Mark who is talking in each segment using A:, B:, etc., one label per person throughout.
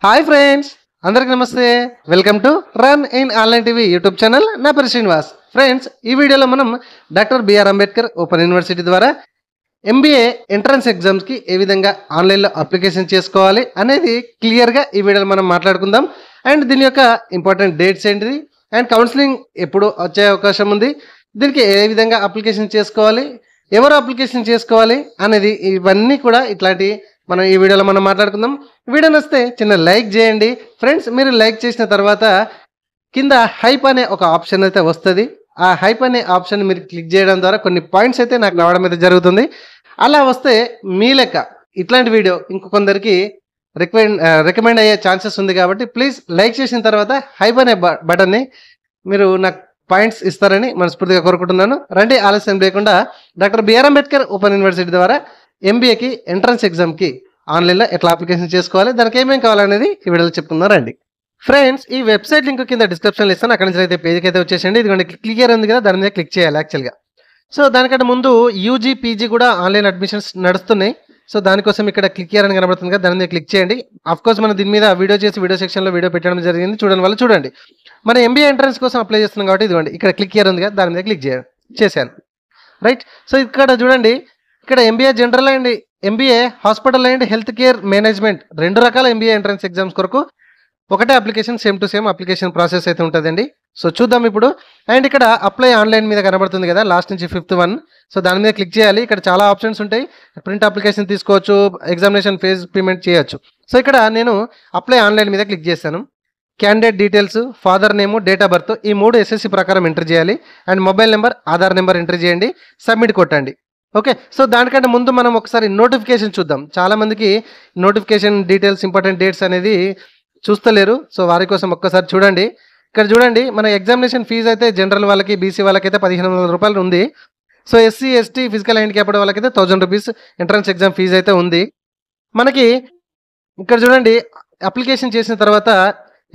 A: Hi friends, అందరికి నమస్తే. Welcome to run in online TV YouTube channel. నా పేరు శ్రీనివాస్. ఫ్రెండ్స్, ఈ వీడియోలో మనం doctor B R Ambedkar open university ద్వారా ఎంబీఏ ఎంట్రన్స్ ఎగ్జామ్స్కి ఏ విధంగా ఆన్లైన్లో అప్లికేషన్ చేసుకోవాలి అనేది క్లియర్గా ఈ వీడియోలో మనం మాట్లాడుకుందాం. అండ్ దీని యొక్క ఇంపార్టెంట్ డేట్స్ ఏంటిది, అండ్ కౌన్సిలింగ్ ఎప్పుడు వచ్చే అవకాశం ఉంది, దీనికి ఏ విధంగా అప్లికేషన్ చేసుకోవాలి, ఎవరు అప్లికేషన్ చేసుకోవాలి అనేది, ఇవన్నీ కూడా ఇట్లాంటి మనం ఈ వీడియోలో మనం మాట్లాడుకుందాం. వీడియో నచ్చితే చిన్న లైక్ చేయండి ఫ్రెండ్స్. మీరు లైక్ చేసిన తర్వాత కింద హైప్ అనే ఒక ఆప్షన్ అయితే వస్తుంది. ఆ హైప్ అనే ఆప్షన్ మీరు క్లిక్ చేయడం ద్వారా కొన్ని పాయింట్స్ అయితే నాకు రావడం అయితే జరుగుతుంది. అలా వస్తే మీ లెక్క ఇట్లాంటి వీడియో ఇంకొందరికి రికమెండ్ అయ్యే ఛాన్సెస్ ఉంది. కాబట్టి ప్లీజ్ లైక్ చేసిన తర్వాత హైప్ అనే బటన్ని మీరు నాకు పాయింట్స్ ఇస్తారని మనస్ఫూర్తిగా కోరుకుంటున్నాను. రండి, ఆలస్యం లేకుండా doctor B R Ambedkar open university ద్వారా ఎంబీఏకి ఎంట్రన్స్ ఎగ్జామ్కి ఆన్లైన్లో ఎట్లా అప్లికేషన్ చేసుకోవాలి, దానికి ఏమేమి కావాలనేది ఈ వీడియోలో చెప్పుకుందాం రండి. ఫ్రెండ్స్, ఈ వెబ్సైట్ లింక్ కింద డిస్క్రిప్షన్లో ఇస్తాను. అక్కడి నుంచి అయితే పేజ్కి అయితే వచ్చేసండి. ఇదిగోండి, క్లియర్ ఉంది కదా, దాని మీద క్లిక్ చేయాలి యాక్చువల్గా. సో దానికంటే ముందు యూజీ పీజీ కూడా ఆన్లైన్ అడ్మిషన్స్ నడుస్తున్నాయి. సో దానికోసం ఇక్కడ క్లిక్ చేయాలని కనబడుతుంది కదా, దాని మీద క్లిక్ చేయండి. కోర్స్ మనం దీని మీద వీడియో చేసి వీడియో సెక్షన్లో వీడియో పెట్టడం జరిగింది, చూడడం వల్ల చూడండి. మన ఎంబీఏ ఎంట్రన్స్ కోసం అప్లై చేస్తున్నాం కాబట్టి ఇదిగోండి ఇక్కడ క్లిక్ చేయాలి ఉంది కదా, దాని మీద క్లిక్ చేశాను. రైట్. సో ఇక్కడ చూడండి, ఇక్కడ MBA general and MBA hospital and health care management రెండు రకాల ఎంబీఏ ఎంట్రన్స్ ఎగ్జామ్స్ కొరకు ఒకటే application, same to same application process అయితే ఉంటుందండి. సో చూద్దాం ఇప్పుడు. అండ్ ఇక్కడ అప్లై ఆన్లైన్ మీద కనబడుతుంది కదా, లాస్ట్ నుంచి 5th 1. సో దాని మీద క్లిక్ చేయాలి. ఇక్కడ చాలా ఆప్షన్స్ ఉంటాయి. ప్రింట్ అప్లికేషన్ తీసుకోవచ్చు, ఎగ్జామినేషన్ ఫీజ్ పేమెంట్ చేయొచ్చు. సో ఇక్కడ నేను అప్లై ఆన్లైన్ మీద క్లిక్ చేశాను. Candidate details, father name, date of birth, ఈ 3 ఎస్ఎస్సి ప్రకారం ఎంటర్ చేయాలి. And mobile number, Aadhaar number enter చేయండి, సబ్మిట్ కొట్టండి. ఓకే. సో దానికంటే ముందు మనం ఒకసారి నోటిఫికేషన్ చూద్దాం. చాలామందికి నోటిఫికేషన్ డీటెయిల్స్, ఇంపార్టెంట్ డేట్స్ అనేది చూస్తలేరు. సో వారి కోసం ఒక్కసారి చూడండి. ఇక్కడ చూడండి, మన ఎగ్జామినేషన్ ఫీజు అయితే జనరల్ వాళ్ళకి, బీసీ వాళ్ళకైతే 1500 రూపాయలు ఉంది. So SC ST physical handicapped వాళ్ళకైతే 1000 రూపీస్ ఎంట్రన్స్ ఎగ్జామ్ ఫీజు అయితే ఉంది. మనకి ఇక్కడ చూడండి, అప్లికేషన్ చేసిన తర్వాత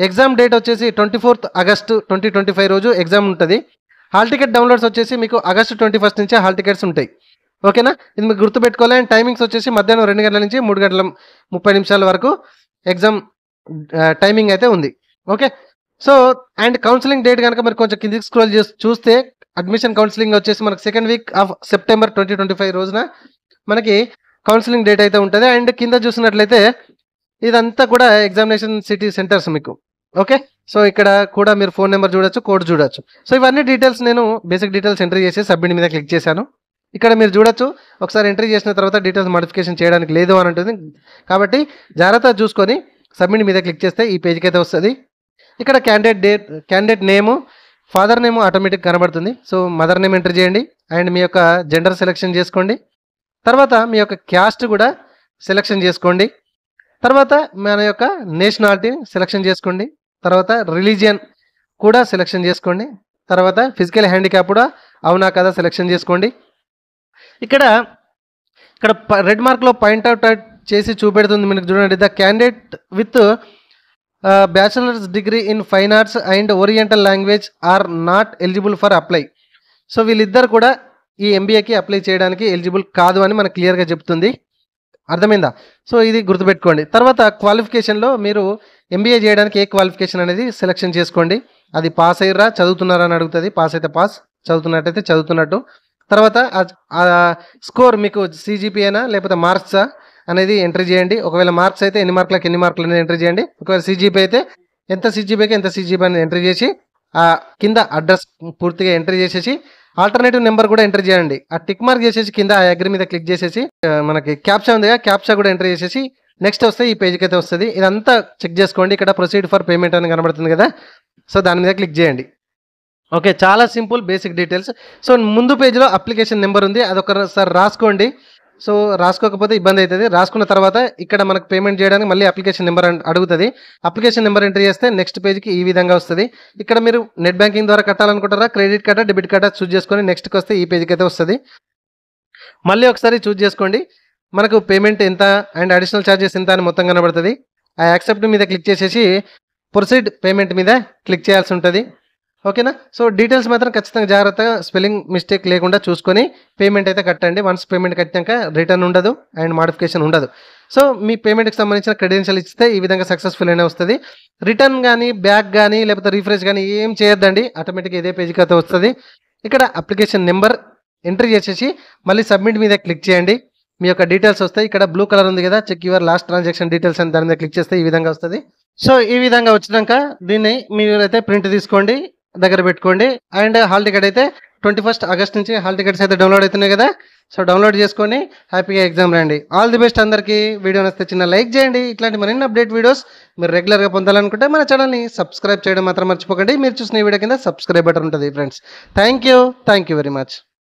A: ఎగ్జామ్ డేట్ వచ్చేసి 24th August 2025 రోజు ఎగ్జామ్ ఉంటుంది. హాల్ టికెట్ డౌన్లోడ్స్ వచ్చేసి మీకు August 21 నుంచే హాల్ టికెట్స్ ఉంటాయి. ఓకేనా, ఇది మీకు గుర్తుపెట్టుకోవాలి. అండ్ టైమింగ్స్ వచ్చేసి మధ్యాహ్నం 2 గంటల నుంచి 3 గంటల 30 నిమిషాల వరకు ఎగ్జామ్ టైమింగ్ అయితే ఉంది. Okay. So and counselling date కనుక మరి కొంచెం కిందికి స్క్రోల్ చేసి చూస్తే అడ్మిషన్ కౌన్సిలింగ్ వచ్చేసి మనకు 2nd week of September 2025 రోజున మనకి కౌన్సిలింగ్ డేట్ అయితే ఉంటుంది. అండ్ కింద చూసినట్లయితే ఇదంతా కూడా ఎగ్జామినేషన్ సిటీ సెంటర్స్ మీకు. ఓకే. సో ఇక్కడ కూడా మీరు ఫోన్ నెంబర్ చూడొచ్చు, కోడ్ చూడొచ్చు. సో ఇవన్నీ డీటెయిల్స్ నేను బేసిక్ డీటెయిల్స్ ఎంట్రీ చేసి సబ్మిట్ మీద క్లిక్ చేశాను. ఇక్కడ మీరు చూడొచ్చు, ఒకసారి ఎంట్రీ చేసిన తర్వాత డీటెయిల్స్ మోడిఫికేషన్ చేయడానికి లేదు అని ఉంటుంది. కాబట్టి జాగ్రత్తగా చూసుకొని సబ్మిట్ మీద క్లిక్ చేస్తే ఈ పేజ్కి అయితే వస్తుంది. ఇక్కడ క్యాండిడేట్ నేము, ఫాదర్ నేము ఆటోమేటిక్ కనబడుతుంది. సో మదర్ నేమ్ ఎంటర్ చేయండి. అండ్ మీ యొక్క జెండర్ సెలెక్షన్ చేసుకోండి. తర్వాత మీ యొక్క క్యాస్ట్ కూడా సెలెక్షన్ చేసుకోండి. తర్వాత మన యొక్క నేషనాలిటీ సెలెక్షన్ చేసుకోండి. తర్వాత రిలీజియన్ కూడా సెలెక్షన్ చేసుకోండి. తర్వాత ఫిజికల్ హ్యాండిక్యాప్ కూడా అవునా కదా సెలెక్షన్ చేసుకోండి. ఇక్కడ రెడ్ మార్క్లో పాయింట్అవుట్ చేసి చూపెడుతుంది మీకు, చూడండి. The candidate with bachelor's degree in fine arts and oriental language are not eligible for apply. So వీళ్ళిద్దరు కూడా ఈ ఎంబీఏకి అప్లై చేయడానికి ఎలిజిబుల్ కాదు అని మనకు క్లియర్గా చెప్తుంది. అర్థమైందా? సో ఇది గుర్తుపెట్టుకోండి. తర్వాత క్వాలిఫికేషన్లో మీరు ఎంబీఏ చేయడానికి ఏ క్వాలిఫికేషన్ అనేది సెలెక్షన్ చేసుకోండి. అది పాస్ అయ్యారా, చదువుతున్నారా అని అడుగుతుంది. పాస్ అయితే పాస్, చదువుతున్నట్టయితే చదువుతున్నట్టు. తర్వాత స్కోర్ మీకు CGPAనా లేకపోతే మార్క్సా అనేది ఎంట్రీ చేయండి. ఒకవేళ మార్క్స్ అయితే ఎన్ని మార్కులకు ఎన్ని మార్కులు అనేది ఎంట్రీ చేయండి. ఒకవేళ CGPA అయితే ఎంత CGPAకి ఎంత CGPA అనేది ఎంట్రీ చేసి కింద అడ్రస్ పూర్తిగా ఎంట్రీ చేసేసి ఆల్టర్నేటివ్ నెంబర్ కూడా ఎంట్రీ చేయండి. ఆ టిక్ మార్క్ చేసేసి కింద ఆ అగ్రి మీద క్లిక్ చేసేసి మనకి క్యాప్చా ఉంది కదా, క్యాప్చా కూడా ఎంట్రీ చేసేసి నెక్స్ట్ వస్తే ఈ పేజ్కి అయితే వస్తుంది. ఇదంతా చెక్ చేసుకోండి. ఇక్కడ ప్రొసీడ్ ఫర్ పేమెంట్ అని కనబడుతుంది కదా, సో దాని మీద క్లిక్ చేయండి. ఓకే, చాలా సింపుల్ బేసిక్ డీటెయిల్స్. సో ముందు పేజ్లో అప్లికేషన్ నెంబర్ ఉంది, అదొకసారి రాసుకోండి. సో రాసుకోకపోతే ఇబ్బంది అవుతుంది. రాసుకున్న తర్వాత ఇక్కడ మనకు పేమెంట్ చేయడానికి మళ్ళీ అప్లికేషన్ నెంబర్ అడుగుతుంది. అప్లికేషన్ నెంబర్ ఎంట్రీ చేస్తే నెక్స్ట్ పేజ్కి ఈ విధంగా వస్తుంది. ఇక్కడ మీరు నెట్ బ్యాంకింగ్ ద్వారా కట్టాలనుకుంటారా, క్రెడిట్ కార్డా, డెబిట్ కార్డా చూజ్ చేసుకొని నెక్స్ట్కి వస్తే ఈ పేజ్కి అయితే వస్తుంది. మళ్ళీ ఒకసారి చూజ్ చేసుకోండి. మనకు పేమెంట్ ఎంత అండ్ అడిషనల్ ఛార్జెస్ ఎంత అని మొత్తం కనబడుతుంది. ఆ యాక్సెప్ట్ మీద క్లిక్ చేసేసి ప్రొసీడ్ పేమెంట్ మీద క్లిక్ చేయాల్సి ఉంటుంది. ఓకేనా. సో డీటెయిల్స్ మాత్రం ఖచ్చితంగా జాగ్రత్తగా స్పెల్లింగ్ మిస్టేక్ లేకుండా చూసుకొని పేమెంట్ అయితే కట్టండి. వన్స్ పేమెంట్ కట్టినాక రిటర్న్ ఉండదు అండ్ మోడిఫికేషన్ ఉండదు. సో మీ పేమెంట్కి సంబంధించిన క్రెడెన్షియల్ ఇస్తే ఈ విధంగా సక్సెస్ఫుల్ అనే వస్తుంది. రిటర్న్ కానీ బ్యాక్ కానీ లేకపోతే రీఫ్రెష్ కానీ ఏం చేయొద్దండి, ఆటోమేటిక్గా ఇదే పేజీకి అయితే వస్తుంది. ఇక్కడ అప్లికేషన్ నెంబర్ ఎంట్రీ చేసేసి మళ్ళీ సబ్మిట్ మీద క్లిక్ చేయండి. మీ యొక్క డీటెయిల్స్ వస్తాయి. ఇక్కడ బ్లూ కలర్ ఉంది కదా, check your last transaction details అని దాని మీద క్లిక్ చేస్తే ఈ విధంగా వస్తుంది. సో ఈ విధంగా వచ్చినాక దీన్ని మీరైతే ప్రింట్ తీసుకోండి, దగ్గర పెట్టుకోండి. అండ్ హాల్ టికెట్ అయితే 21 ఆగస్ట్ నుంచి హాల్ టికెట్స్ అయితే డౌన్లోడ్ అవుతున్నాయి కదా, సో డౌన్లోడ్ చేసుకొని హ్యాపీగా ఎగ్జామ్ రండి. ఆల్ ది బెస్ట్ అందరికీ. వీడియో నచ్చితే చిన్న లైక్ చేయండి. ఇట్లాంటి మరిన్ని అప్డేట్ వీడియోస్ మీరు రెగ్యులర్గా పొందాలనుకుంటే మన ఛానల్ని సబ్స్క్రైబ్ చేయడం మాత్రం మర్చిపోకండి. మీరు చూసిన ఈ వీడియో కింద సబ్స్క్రైబ్ బటన్ ఉంటుంది friends. Thank you very much.